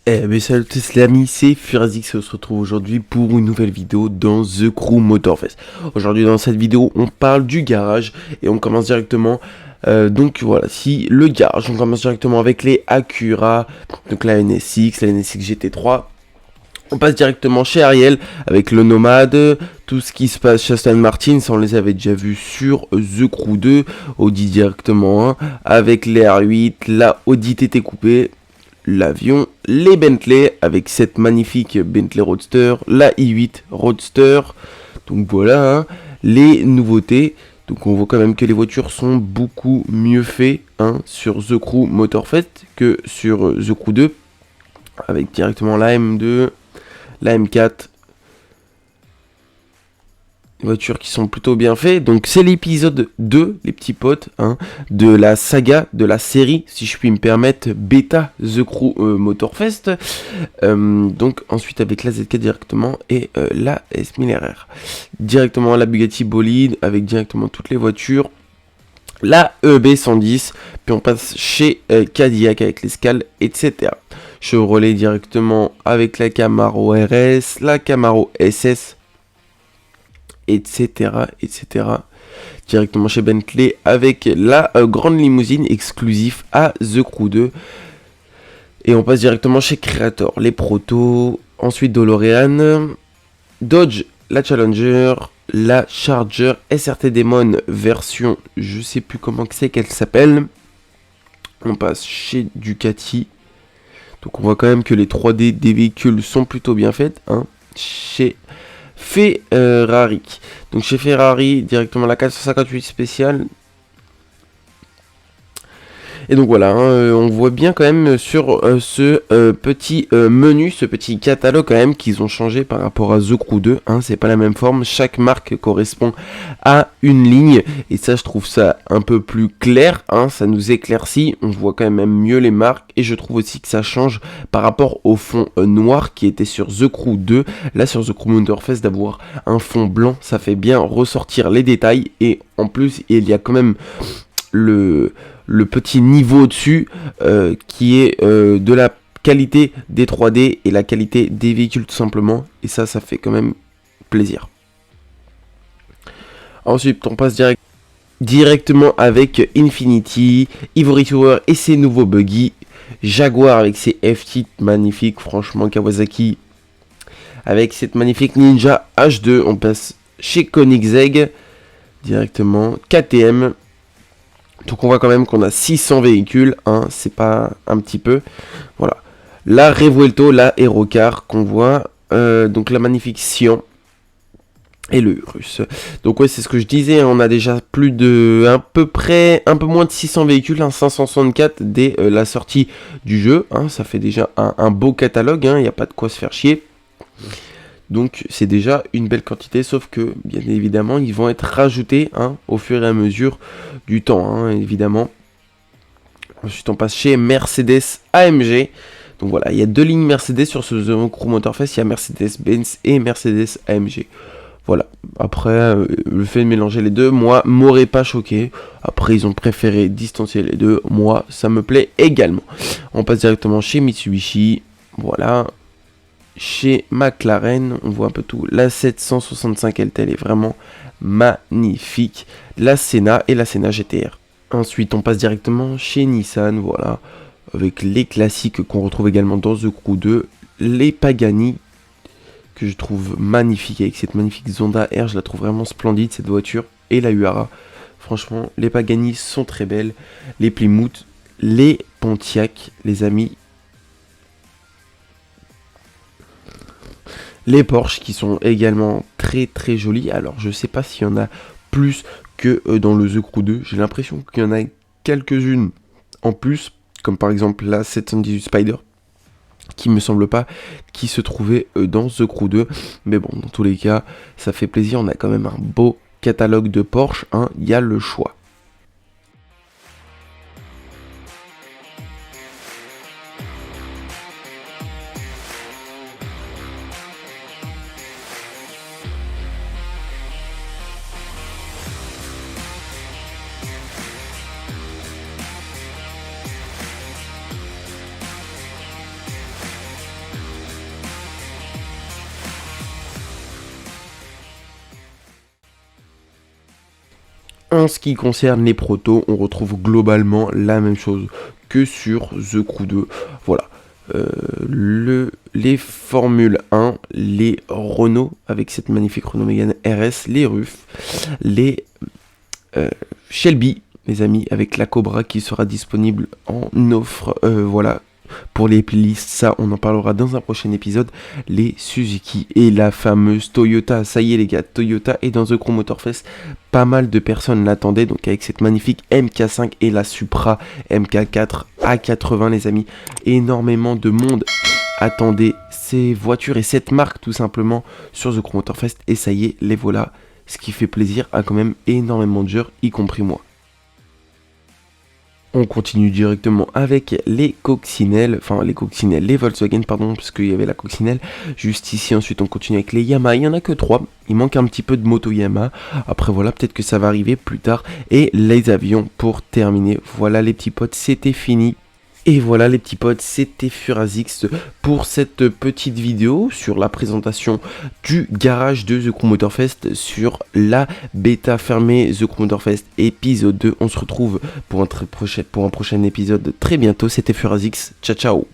Salut tous les amis, c'est Furazix et on se retrouve aujourd'hui pour une nouvelle vidéo dans The Crew Motorfest. Aujourd'hui dans cette vidéo on parle du garage et on commence directement, donc voilà, si le garage, on commence directement avec les Acura, donc la NSX, la NSX GT3. On passe directement chez Ariel avec le Nomade, tout ce qui se passe chez Aston Martin, ça on les avait déjà vus sur The Crew 2, Audi directement 1, avec les R8, la Audi TT coupée, l'avion, les Bentley avec cette magnifique Bentley Roadster, la i8 Roadster, donc voilà, les nouveautés. Donc on voit quand même que les voitures sont beaucoup mieux faites sur The Crew Motorfest que sur The Crew 2, avec directement la M2, la M4, voitures qui sont plutôt bien faites. Donc c'est l'épisode 2, les petits potes, de la saga, de la série, si je puis me permettre, Beta The Crew Motorfest. Donc ensuite avec la ZK directement et la S1000RR. Directement la Bugatti Bolide avec directement toutes les voitures. La EB110, puis on passe chez Cadillac avec l'escale, etc. Chevrolet directement avec la Camaro RS, la Camaro SS, etc. Directement chez Bentley avec la grande limousine exclusive à The Crew 2. Et on passe directement chez Creator, les Proto, ensuite DeLorean, Dodge, la Challenger, la Charger, SRT Demon version, je sais plus comment c'est qu'elle s'appelle. On passe chez Ducati. Donc on voit quand même que les 3D des véhicules sont plutôt bien faites. Chez Ferrari. Donc chez Ferrari, directement la 458 spéciale. Et donc voilà, on voit bien quand même sur ce petit menu, ce petit catalogue quand même qu'ils ont changé par rapport à The Crew 2. C'est pas la même forme, chaque marque correspond à une ligne. Et ça, je trouve ça un peu plus clair, ça nous éclaircit. On voit quand même mieux les marques. Et je trouve aussi que ça change par rapport au fond noir qui était sur The Crew 2. Là, sur The Crew Motorfest, d'avoir un fond blanc, ça fait bien ressortir les détails. Et en plus, il y a quand même le petit niveau au-dessus qui est de la qualité des 3D et la qualité des véhicules tout simplement. Et ça fait quand même plaisir. Ensuite, on passe directement avec Infiniti, Ivory Tower et ses nouveaux buggy. Jaguar avec ses F-Titres magnifiques, franchement Kawasaki avec cette magnifique Ninja H2. On passe chez Koenigsegg directement, KTM. Donc on voit quand même qu'on a 600 véhicules, c'est pas un petit peu. Voilà. La Revuelto, la Aerocar qu'on voit, donc la magnifique Sion et le Urus. Donc ouais, c'est ce que je disais, on a déjà plus de un peu moins de 600 véhicules, 564 dès la sortie du jeu. Ça fait déjà un beau catalogue, il n'y a pas de quoi se faire chier. Donc c'est déjà une belle quantité, sauf que bien évidemment ils vont être rajoutés au fur et à mesure du temps, évidemment. Ensuite on passe chez Mercedes AMG. Donc voilà, il y a deux lignes Mercedes sur ce The Crew Motorfest, il y a Mercedes-Benz et Mercedes AMG. Voilà, après le fait de mélanger les deux, moi, m'aurait pas choqué. Après ils ont préféré distancier les deux, moi ça me plaît également. On passe directement chez Mitsubishi, voilà. Chez McLaren, on voit un peu tout. La 765 LT, elle est vraiment magnifique. La Senna et la Senna GTR. Ensuite, on passe directement chez Nissan, voilà. Avec les classiques qu'on retrouve également dans The Crew 2. Les Pagani, que je trouve magnifique. Avec cette magnifique Zonda R, je la trouve vraiment splendide, cette voiture. Et la Huara. Franchement, les Pagani sont très belles. Les Plymouth, les Pontiac, les amis. Les Porsche qui sont également très très jolis. Alors je sais pas s'il y en a plus que dans le The Crew 2. J'ai l'impression qu'il y en a quelques-unes en plus. Comme par exemple la 718 Spider. Qui me semble pas qui se trouvait dans The Crew 2. Mais bon, dans tous les cas, ça fait plaisir. On a quand même un beau catalogue de Porsche. Il y a le choix. En ce qui concerne les protos, on retrouve globalement la même chose que sur The Crew 2. Voilà. Les Formule 1, les Renault avec cette magnifique Renault Mégane RS, les RUF, les Shelby, les amis, avec la Cobra qui sera disponible en offre. Voilà. Pour les playlists, ça on en parlera dans un prochain épisode. Les Suzuki et la fameuse Toyota. Ça y est les gars, Toyota est dans The Crew Motorfest. Pas mal de personnes l'attendaient, donc avec cette magnifique MK5 et la Supra MK4 A80 les amis. Énormément de monde attendait ces voitures et cette marque tout simplement sur The Crew Motorfest. Et ça y est, les voilà. Ce qui fait plaisir à quand même énormément de joueurs, y compris moi. On continue directement avec les coccinelles, les Volkswagen, pardon, parce qu'il y avait la coccinelle juste ici. Ensuite, on continue avec les Yamaha. Il n'y en a que 3. Il manque un petit peu de moto Yamaha. Après, voilà, peut-être que ça va arriver plus tard. Et les avions pour terminer. Voilà, les petits potes, c'était fini. Et voilà les petits potes, c'était Furazix pour cette petite vidéo sur la présentation du garage de The Crew Motorfest sur la bêta fermée The Crew Motorfest épisode 2. On se retrouve pour un prochain épisode très bientôt. C'était Furazix, ciao ciao.